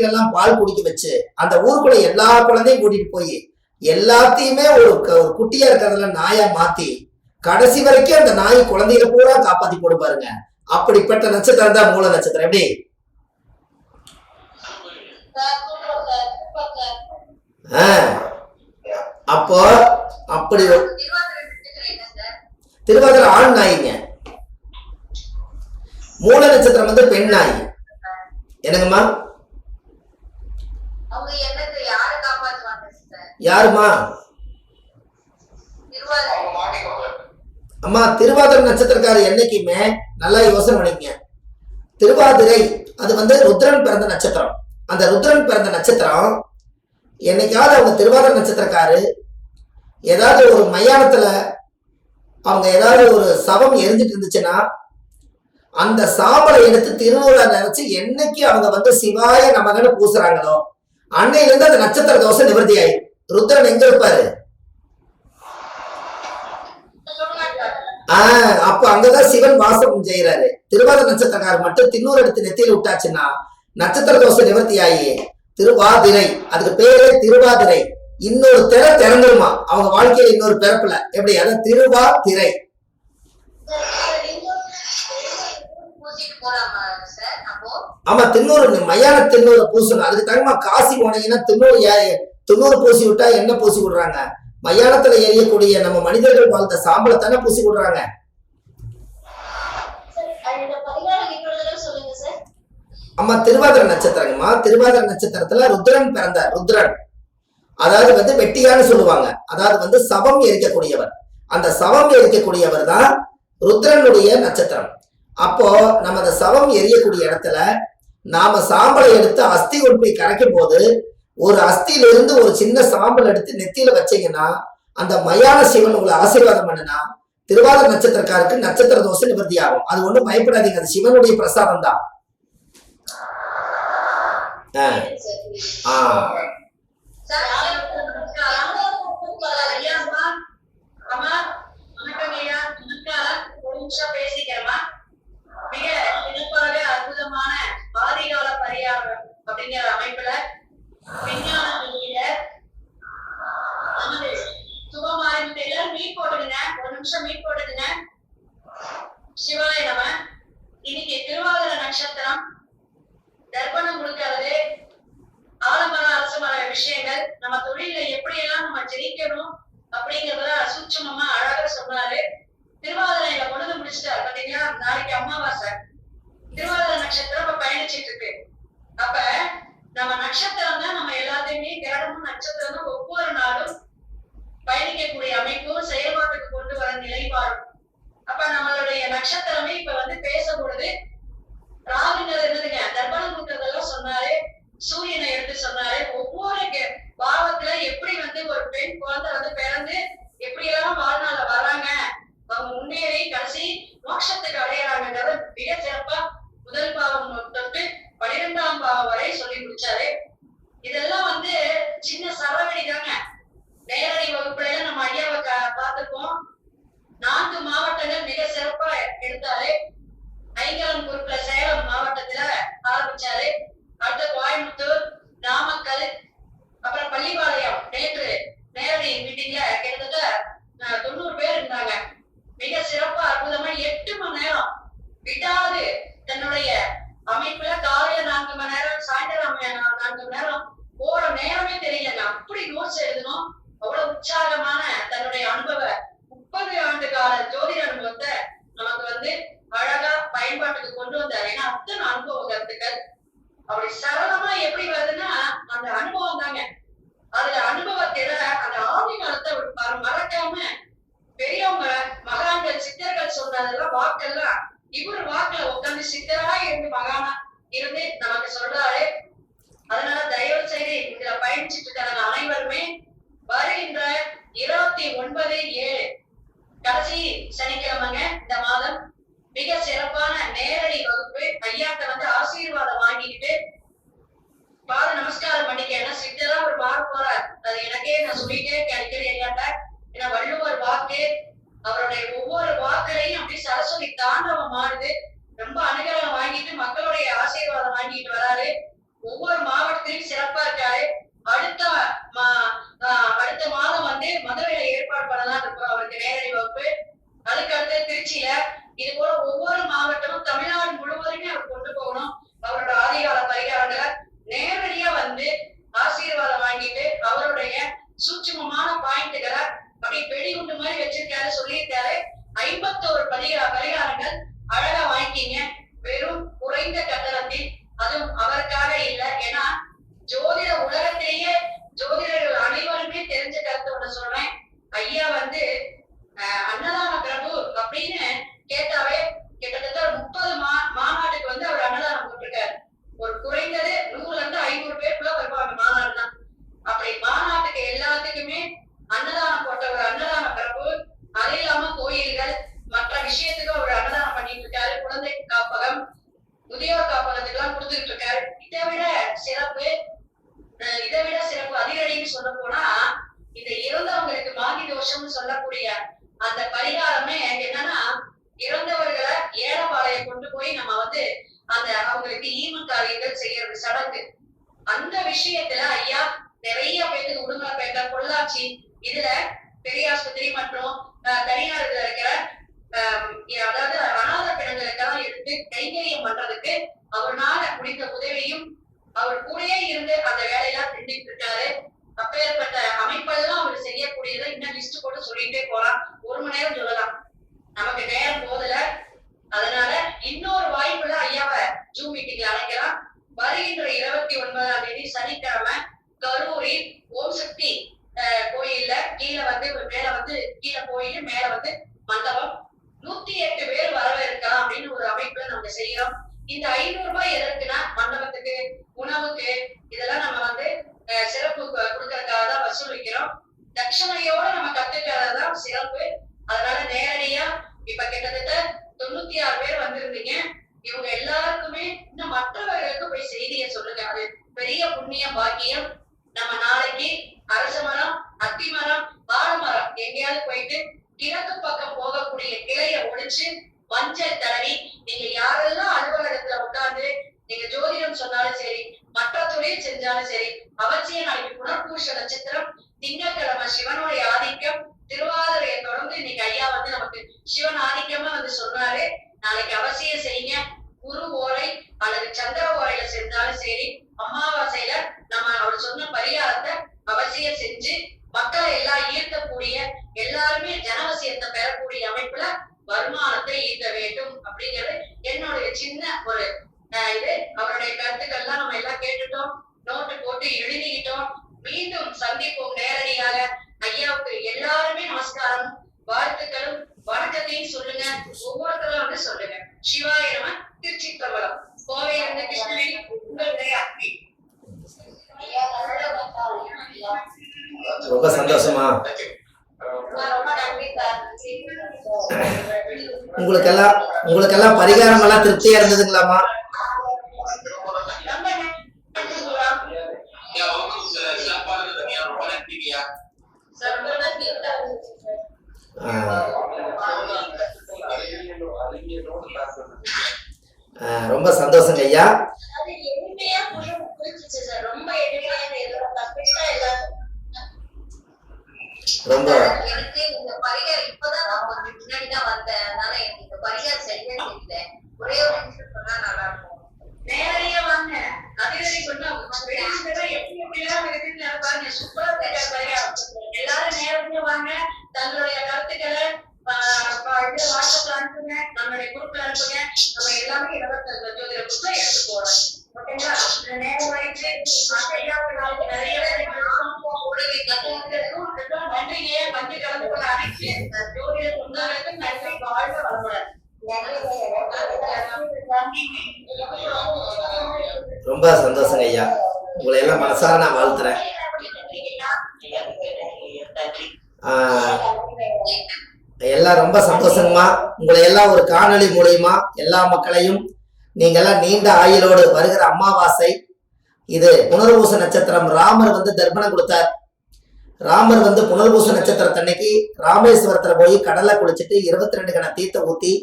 குழந்தைகள் பால் குடிக்க வச்சு அந்த ஊருக்குள்ள எல்லா குழந்தையும் கூட்டிட்டு போய் எல்லாத்தையுமே ஒரு குட்டியா இருக்கிறதுல நாயா மாத்தி கடைசி வரைக்கும் அந்த நாய் குழந்தைகளை பூரா காப்பாத்தி போடு பாருங்க. அப்படிப்பட்ட நட்சத்திரம் தான் மூல நட்சத்திரம். எப்படி அப்போ அப்படி திருவாதிரை ஆண் நாய்ங்க, மூல நட்சத்திரம் பெண் நாய். என்னங்கம்மா? யாருமா? அம்மா திருவாதிரை நட்சத்திரக்காரர் என்னைக்குமே நல்லா யோசனை பண்ணிக்கங்க. திருவாதிரை அது ருத்ரன் பிறந்த நட்சத்திரம். அந்த ருத்ரன் பிறந்த நட்சத்திரம் என்னைக்காவது அவங்க திருவாதிரை நட்சத்திரக்காரு ஏதாவது ஒரு மயானத்துல அவங்க ஏதாவது ஒரு சவம் எரிஞ்சிட்டு இருந்துச்சுன்னா அந்த சாம்பலை எடுத்து திருநூலை நினைச்சு என்னைக்கு அவங்க சிவாய நமகன்னு பூசுறாங்களோ அன்னையில இருந்து அந்த நட்சத்திர தோஷம் நிவர்த்தி ஆயி. ருத்ரன் எங்க இருப்பாரு? அப்ப அங்கதான் சிவன் வாசம் செய்யறாரு. திருவாதிரை நட்சத்திரக்காரர் மட்டும் தின்னூறு எடுத்து நெத்தியில விட்டாச்சுன்னா நட்சத்திர தோஷம் நிவர்த்தி ஆகி திருவாதிரை, அதுக்கு பேரே திருவாதிரை, இன்னொரு திரை திறந்துருமா அவங்க வாழ்க்கையில இன்னொரு பிறப்புல. எப்படி? அதான் திருவாதிரை. ஆமா, தின்னூறு மயான தின்னூறு பூசணும். அதுக்கு தகுமா காசி போனீங்கன்னா தின்னூறு பூசி விட்டா என்ன பூசி விடுறாங்க? மயானத்துல எரியக்கூடிய நம்ம மனிதர்கள் வாழ்ந்த சாம்பலை தானே பூசி விடுறாங்க. ஆமா, திருவாதிரை நட்சத்திரங்கம்மா. திருவாதிரை நட்சத்திரத்துல ருத்ரன் பிறந்தார். ருத்ரன் அதாவது வெட்டியான்னு சொல்லுவாங்க. அதாவது சவம் எரிக்கக்கூடியவர். அந்த சவம் எரிக்கக்கூடியவர் தான் ருத்ரனுடைய நட்சத்திரம். அப்போ நம்ம அந்த சவம் எரியக்கூடிய இடத்துல நாம சாம்பலை எடுத்து அஸ்தி கொண்டு போய் கரைக்கும் போது ஒரு அஸ்தியில இருந்து ஒரு சின்ன சாம்பல் எடுத்து நெத்தியில வச்சீங்கன்னா அந்த மயான சிவன் உங்களை ஆசீர்வாதம் பண்ணுனா திருவாதிரை நட்சத்திரக்காருக்கு நட்சத்திர தோஷம் நிவர்த்தி ஆகும். அது ஒண்ணும் பயப்படாதீங்க, அது சிவனுடைய பிரசாதம் தான். மிக சிறப்பாக அற்புதமான ஆதிகால பரிகாரம் அப்படிங்கிற அமைப்புல விஞ்ஞான வெளியில நமது சுபமாரி எல்லாரும் மீட் போட்டுடுங்க. ஒரு நிமிஷம் மீட் போட்டுடுங்க. சிவாய நம. இன்னைக்கு திருவாதிரை நட்சத்திரம் தர்ப்பணம் கொடுக்கறது, ஆலமர அரசமர விஷயங்கள், நம்ம தொழில எப்படியெல்லாம் நம்ம ஜெயிக்கணும் அப்படிங்கறத சூட்சமமா அழகா சொன்னாரு. திருவாதிரையில பொழுது முடிச்சுட்டாரு பாத்தீங்கன்னா. நாளைக்கு அமாவாசை. திருவாதிரை நட்சத்திரம் இப்ப பயணிச்சிட்டு இருக்கு. அப்ப நம்ம நட்சத்திரம் தான் நம்ம எல்லாத்தையுமே கிரகமும் நட்சத்திரம் தான் ஒவ்வொரு நாளும் பயணிக்கக்கூடிய அமைப்பும் செயல்பாட்டுக்கு கொண்டு வர நிலைப்பாடும். அப்ப நம்மளுடைய நட்சத்திரமே இப்ப பேச பொழுது ராகுங்கிறது என்னதுங்க, தர்ப்பணம் கொடுக்கறதெல்லாம் சொன்னாரு. சூரியனை எடுத்து சொன்னாரு. ஒவ்வொரு பாவத்துல எப்படி ஒரு பெண் குழந்தை பிறந்து எப்படி எல்லாம் வாழ்நாள வர்றாங்க, அவங்க முன்னேறி கடைசி மோட்சத்துக்கு அடையறாங்கிறத மிக சிறப்பா முதல் பாவம் தொட்டு 12ஆம் பாவம் வரை சொல்லி முடிச்சாரு. இதெல்லாம் சின்ன சரவெடி தாங்க. நேரடி வகுப்புல நம்ம ஐயாவை பார்த்துப்போம். 4 மாவட்டங்கள் மிக சிறப்பா எடுத்தாரு. ஐங்கரம் குறுக்குல சேலம் மாவட்டத்துல ஆரம்பிச்சாரு. அடுத்த கோயம்புத்தூர், நாமக்கல், அப்புறம் பள்ளிப்பாளையம். நேற்று நேரடி மீட்டிங்ல கிட்டத்தட்ட 90 பேர் இருந்தாங்க. மிக சிறப்பா அற்புதமா 8 மணி நேரம் விடாது தன்னுடைய அமைப்புல காலையில 4 மணி நேரம், சாயந்தரம் 4 மணி நேரம் போற நேரமே தெரியல. அப்படி நோட்ஸ் எழுதணும். அவ்வளவு உற்சாகமான தன்னுடைய அனுபவ 30 ஆண்டு கால ஜோதிட அனுபவத்தை நமக்கு அழகா பயன்பாட்டுக்கு கொண்டு வந்தாரு. ஏன்னா அத்தனை அனுபவ கருத்துக்கள் அப்படி சரளமா எப்படி வருதுன்னா அந்த அனுபவம் தாங்க. அதுல அனுபவத்தில அந்த ஆதி காலத்தை மறக்காம பெரியவங்க மகான்கள் சித்தர்கள் சொன்னதெல்லாம் வாக்கெல்லாம் இவர் வாக்குல உட்காந்து சித்தரா இருந்து மகானா இருந்து நமக்கு சொல்றாரு. அதனால தயவு செய்து இதுல பயணிச்சுட்டு இருக்காங்க அனைவருமே வருகின்ற 29/7 கடைசி சனிக்கிழமைங்க இந்த மாதம் மிக சிறப்பான நேரடி வகுப்பு. ஐயாட்ட ஆசீர்வாதம் வாங்கிக்கிட்டு பாத நமஸ்காரம் பண்ணிக்க. ஏன்னா சித்தரா ஒரு பார்க்க போறார். அது எனக்கே நான் சொல்லிட்டே அடிக்கடி ஐயாட்ட. ஏன்னா வள்ளுவர் வாக்கு, அவருடைய ஒவ்வொரு வாக்குலையும் அப்படி சரஸ்வதி தாண்டவம் மாறுது. ரொம்ப அனுகிரகம் வாங்கிட்டு மக்களுடைய ஆசீர்வாதம் வாங்கிட்டு வராரு. ஒவ்வொரு மாவட்டத்திலும் சிறப்பா இருக்காரு. அடுத்த அடுத்த மாதம் வந்து மதுரையில ஏற்பாடு பண்ணலாம் இருக்கும் அவருக்கு நேரடி வகுப்பு. அதுக்கு அடுத்து திருச்சியில, இது போல ஒவ்வொரு மாவட்டமும் தமிழ்நாடு முழுவதுமே அவர் கொண்டு போகணும். அவரோட ஆதிகால பரிகாரங்களை நேரடியா வந்து ஆசீர்வாதம் வாங்கிட்டு அவருடைய சூட்சுமமான பாயிண்ட்களை அப்படி வெடிகுண்டு மாதிரி வச்சிருக்காரு, சொல்லியிருக்காரு. 51 பரிகாரங்கள் அழகா வாங்கிக்கிங்க, வெறும் குறைந்த கட்டணத்தில். அதுவும் அவருக்காக இல்லை, ஏன்னா ஜோதிட உலகத்திலேயே ஜோதிடர்கள் அனைவருமே தெரிஞ்ச கருத்து ஒண்ணு சொல்றேன். ஐயா வந்து அன்னதான பிரபு அப்படின்னு கேட்டாவே கிட்டத்தட்ட 30 மாநாட்டுக்கு வந்து அவர் அன்னதானம் போட்டிருக்காரு. ஒரு குறைந்தது 100 இருந்து 500 பேருக்குள்ள வருவாங்க மாநாடு தான். அப்படி மாநாட்டுக்கு எல்லாத்துக்குமே அன்னதானம் போட்ட ஒரு அன்னதான பிரபு. அது இல்லாம கோயில்கள் மற்ற விஷயத்துக்கு அவர் அன்னதானம் பண்ணிட்டு இருக்காரு. குழந்தை காப்பகம், முதியோர் காப்பகத்துக்கு எல்லாம் கொடுத்துட்டு இருக்காரு. இதை விட சிறப்பு அதிரடின்னு சொல்ல போனா, இந்த இறந்தவங்களுக்கு மாதி தோஷம்னு சொல்லக்கூடிய அந்த பரிகாரமே என்னன்னா, இறந்தவர்களை ஏலப்பாளைய கொண்டு போய் நம்ம வந்து அந்த அவங்களுக்கு ஈம காரியங்கள் செய்யறது சடங்கு. அந்த விஷயத்துல ஐயா நிறைய பேருக்கு உடுமலைப்பேட்டை, பொள்ளாச்சி, இதுல பெரியாஸ்பத்திரி மற்றும் தனியார் இருக்கிற அதாவது அநாத பிணங்களுக்கெல்லாம் எடுத்து கைங்கரியம் பண்றதுக்கு அவர்னால முடிந்த உதவியும் அவர் கூடயே இருந்து அந்த வேலையெல்லாம் செஞ்சுட்டு இருக்காரு. அப்பேற்பட்ட அமைப்பெல்லாம் அவர் செய்யக்கூடியதை இன்னும் லிஸ்ட் போட்டு சொல்லிட்டே போலாம். 1 மணி நேரம் சொல்லலாம், நமக்கு நேரம் போதல. அதனால இன்னொரு வாய்ப்புல ஐயாவை ஜூம் மீட்டிங்ல அழைக்கலாம். வருகின்ற 29ஆம் தேதி சனிக்கிழமை கரூரில் ஓம் சக்தி கோயில்ல கீழே வந்து மேல வந்து கீழே கோயில் மேல வந்து மண்டபம் 108 பேர் வரவேற்கலாம் அப்படின்னு ஒரு அமைப்புல நம்ம செய்யறோம். இந்த 500 ரூபாய் எதற்குன்னா மண்டபத்துக்கு, உணவுக்கு, இதெல்லாம் நம்ம வந்து சிறப்பு கொடுக்கறதுக்காக தான் வசூலிக்கிறோம். தட்சணையோட நம்ம கத்துக்கிறதுதான் சிறப்பு. அதனால நேரடியா இப்ப கிட்டத்தட்ட 96 பேர் வந்திருந்தீங்க. இவங்க எல்லாருக்குமே இன்னும் மற்றவர்களுக்கு போய் செய்தியை சொல்லுங்க. அது பெரிய புண்ணிய பாக்கியம். நம்ம நாளைக்கு அரச மரம், அத்தி மரம், வாழை மரம் எங்கேயாவது போயிட்டு கிழக்கு பக்கம் போகக்கூடிய கிளைய ஒழிச்சு மஞ்சள் தடவி, நீங்க யாரெல்லாம் அலுவலகத்துல உட்கார்ந்து நீங்க ஜோதிடம் சொன்னாலும் சரி, மற்ற தொழில் செஞ்சாலும் சரி, அவசியம் நாளைக்கு புனர்பூஷ நட்சத்திரம், திங்கட்கிழமை சிவனுடைய ஆதிக்கம், திருவாதிரையை தொடர்ந்து இன்னைக்கு ஐயா வந்து நமக்கு சிவன் ஆதிக்கமா வந்து சொன்னாரு. நாளைக்கு அவசியம் செய்யுங்க. குரு ஓரை அல்லது சந்திர ஓரையில செஞ்சாலும் சரி, அமாவாசையில நம்ம அவர் சொன்ன பரிகாரத்தை அவசியம் செஞ்சு மக்களை எல்லாம் ஈர்க்கக்கூடிய, எல்லாருமே ஜனவசியத்தை பெறக்கூடிய அமைப்புல வருமானத்தை ஈட்ட வேண்டும் அப்படிங்கிறது என்னுடைய சின்ன ஒரு இது. அவருடைய கருத்துக்கள்லாம் நம்ம எல்லாம் கேட்டுட்டோம், நோட்டு போட்டு எழுதிக்கிட்டோம். மீண்டும் சந்திப்போம் நேரடியாக. ஐயாவுக்கு எல்லாருமே நமஸ்காரம், வாழ்த்துக்களும் வணக்கத்தையும் சொல்லுங்க. ஒவ்வொருத்தரும் வந்து சொல்லுங்க. சிவாய நம. திருச்சி பிரபலம், கோவையிலிருந்து கிருஷ்ணவேணி, உங்களுடைய அன்பி. ரொம்ப சந்தோஷமா. ரொம்ப நன்றி சார். உங்களுக்கெல்லாம் பரிகாரம் எல்லாம் திருப்தியா இருந்ததுங்களாமா? ரொம்ப நன்றி ரொம்ப சந்தோஷங்க ஐயா. எளிமையா புரிஞ்சிச்சு சார். ரொம்ப எளிமையா ரொம்ப எனக்கு இந்த பரிகாரம் இப்பதான் நான் கொஞ்சம் முன்னாடிதான் வந்தேன். அதனால எனக்கு இந்த பரிகாரம் சரியா தெரியல. ஒரே ஒரு நிமிஷம் சொன்னா நல்லா இருக்கும். நேரடியா வாங்க, அதிரடி பண்ணா எப்படிலாம் இருக்குன்னு பாருங்க. சூப்பரா பரிகாரம். எல்லாரும் நேரடியா வாங்க, தங்களுடைய கருத்துக்களை வாட்ஸ்அப்ல அனுப்புங்க, நம்மளுடைய குரூப்ல அனுப்புங்க. நம்ம எல்லாமே இலவச ஜோதிட குரூப்ல எடுத்து போறோம். ஓகேங்களா? நேரம் ஆயிடுச்சு. நிறைய நன்றிங்க. வந்து கலந்து கொள்ள அனைத்து ஜோதிட சொந்தங்களுக்கு நன்றி. வாழ்க வளமுடன். ரொம்ப சந்தோஷங்க ஐயா. உங்களை எல்லாம் மனசார நான் வாழ்த்துறேன். எல்லாம் ரொம்ப சந்தோஷங்கம்மா. உங்களை எல்லாம் ஒரு காணொளி மூலியமா எல்லா மக்களையும் நீங்க எல்லாம் நீண்ட ஆயுளோடு வருகிற அமாவாசை இது புனர்பூச நட்சத்திரம். ராமர் வந்து தர்ப்பணம் கொடுத்தார். ராமர் வந்து புனர்பூச நட்சத்திரத்தன்னைக்கு ராமேஸ்வரத்துல போய் கடலை குளிச்சுட்டு 22 கண தீர்த்த ஊத்தி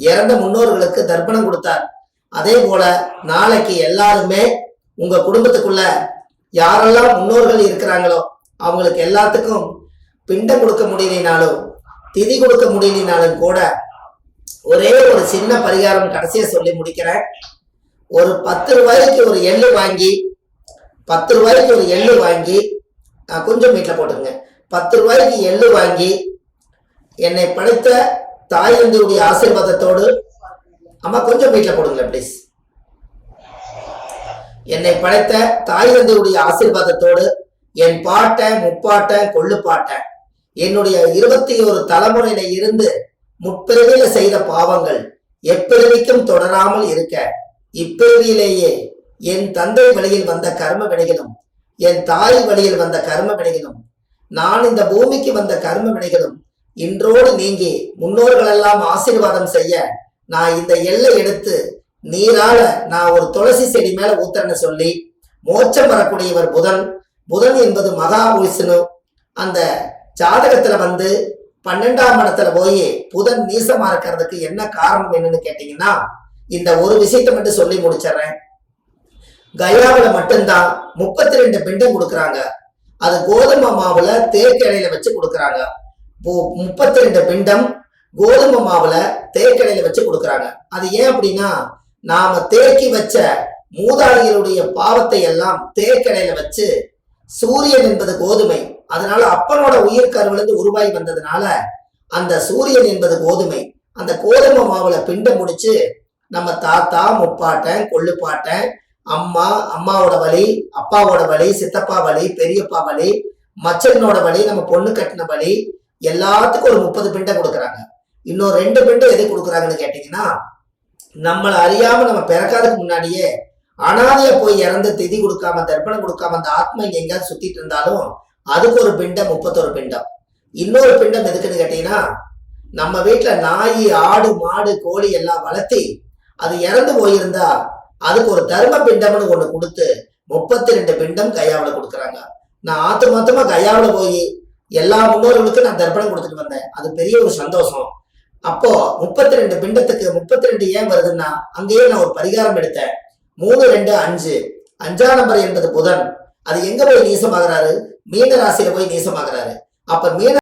இறந்த முன்னோர்களுக்கு தர்ப்பணம் கொடுத்தார். அதே போல நாளைக்கு எல்லாருமே உங்க குடும்பத்துக்குள்ள யாரெல்லாம் முன்னோர்கள் இருக்கிறாங்களோ அவங்களுக்கு எல்லாத்துக்கும் பிண்டம் கொடுக்க முடியலினாலும் திதி கொடுக்க முடியலினாலும் கூட ஒரே ஒரு சின்ன பரிகாரம் கடைசியா சொல்லி முடிக்கிறேன். ஒரு 10 ரூபாய்க்கு ஒரு எள்ளு வாங்கி 10 ரூபாய்க்கு ஒரு எள்ளு வாங்கி கொஞ்சம் வீட்டில் போட்டுருங்க. 10 ரூபாய்க்கு எள்ளு வாங்கி என்னை படைத்த தாய் தந்தையுடைய ஆசீர்வாதத்தோடு, அம்மா கொஞ்சம் வீட்டில் போடுங்க ப்ளீஸ். என்னை படைத்த தாய் தந்தையுடைய ஆசீர்வாதத்தோடு என் பாட்டன் முப்பாட்டன் கொள்ளுப்பாட்டன் என்னுடைய 21 தலைமுறையில இருந்து முற்பிறவியில செய்த பாவங்கள் எப்பிறவிக்கும் தொடராமல் இருக்க இப்பிறவியிலேயே என் தந்தை வழியில் வந்த கர்ம வினைகளும் என் தாய் வழியில் வந்த கர்ம வினைகளும் நான் இந்த பூமிக்கு வந்த கர்ம வினைகளும் இன்றோடு நீங்கி முன்னோர்கள் எல்லாம் ஆசீர்வாதம் செய்ய நான் இந்த எல்லை எடுத்து நீரால நான் ஒரு துளசி செடி மேல ஊத்துறேன்னு சொல்லி மோட்சம் வரக்கூடியவர் புதன். புதன் என்பது மகா விஷ்ணு. அந்த ஜாதகத்துல 12ஆம் இடத்துல போய் புதன் நீசமா இருக்கிறதுக்கு என்ன காரணம் என்னன்னு கேட்டீங்கன்னா, இந்த ஒரு விஷயத்தை மட்டும் சொல்லி முடிச்சிடறேன். கயாவில மட்டும்தான் 32 பிண்டம் கொடுக்குறாங்க. அது கோதுமை மாவுல தேக்கடையில வச்சு கொடுக்குறாங்க. 32 பிண்டம் கோதுமை மாவுல தேக்கடையில வச்சு கொடுக்குறாங்க. அது ஏன் அப்படின்னா, நாம தேக்கி வச்ச மூதாதையருடைய பாவத்தை எல்லாம் தேக்கடையில வச்சு, சூரியன் என்பது கோதுமை, அதனால அப்பனோட உயிர் கருவிலிருந்து உருவாகி வந்ததுனால அந்த சூரியன் என்பது கோதுமை. அந்த கோதுமை மாவுல பிண்டம் முடிச்சு நம்ம தாத்தா முப்பாட்டன் கொள்ளுப்பாட்டன் அம்மா அம்மாவோட வழி, அப்பாவோட வழி, சித்தப்பா வழி, பெரியப்பா வழி, மச்சனோட வழி, நம்ம பொண்ணு கட்டின வழி, எல்லாத்துக்கும் ஒரு 30 பிண்டம் கொடுக்குறாங்க. இன்னொரு 2 பிண்டம் எது கொடுக்குறாங்கன்னு கேட்டீங்கன்னா, நம்மளை அறியாம நம்ம பிறக்காததுக்கு முன்னாடியே அனாதையா போய் இறந்து திதி கொடுக்காம தர்ப்பணம் கொடுக்காம அந்த ஆத்மா இங்க எங்கேயாவது சுத்திட்டு இருந்தாலும் அதுக்கு ஒரு பிண்டம் 31 பிண்டம். இன்னொரு பிண்டம் எதுக்குன்னு கேட்டீங்கன்னா, நம்ம வீட்டுல நாய் ஆடு மாடு கோழி எல்லாம் வளர்த்தி அது இறந்து போயிருந்தா அதுக்கு ஒரு தர்ம பிண்டம்னு ஒண்ணு கொடுத்து 32 பிண்டம் கயாவில் கொடுக்குறாங்க. நான் ஆத்துமாத்தமா கயாவில் போய் எல்லா முன்னோர்களுக்கும் நான் தர்ப்பணம் கொடுத்துட்டு வந்தேன். அது பெரிய ஒரு சந்தோஷம். அப்போ 32 பிண்டத்துக்கு 32 ஏன் வருதுன்னா, அங்கேயே நான் ஒரு பரிகாரம் எடுத்தேன். 3, 2, 5 5ஆம் நம்பர் என்பது புதன். அது எங்க போய் நீசமாகிறாரு? மீன ராசியில போய் நீசமாகிறாரு. அப்ப மீன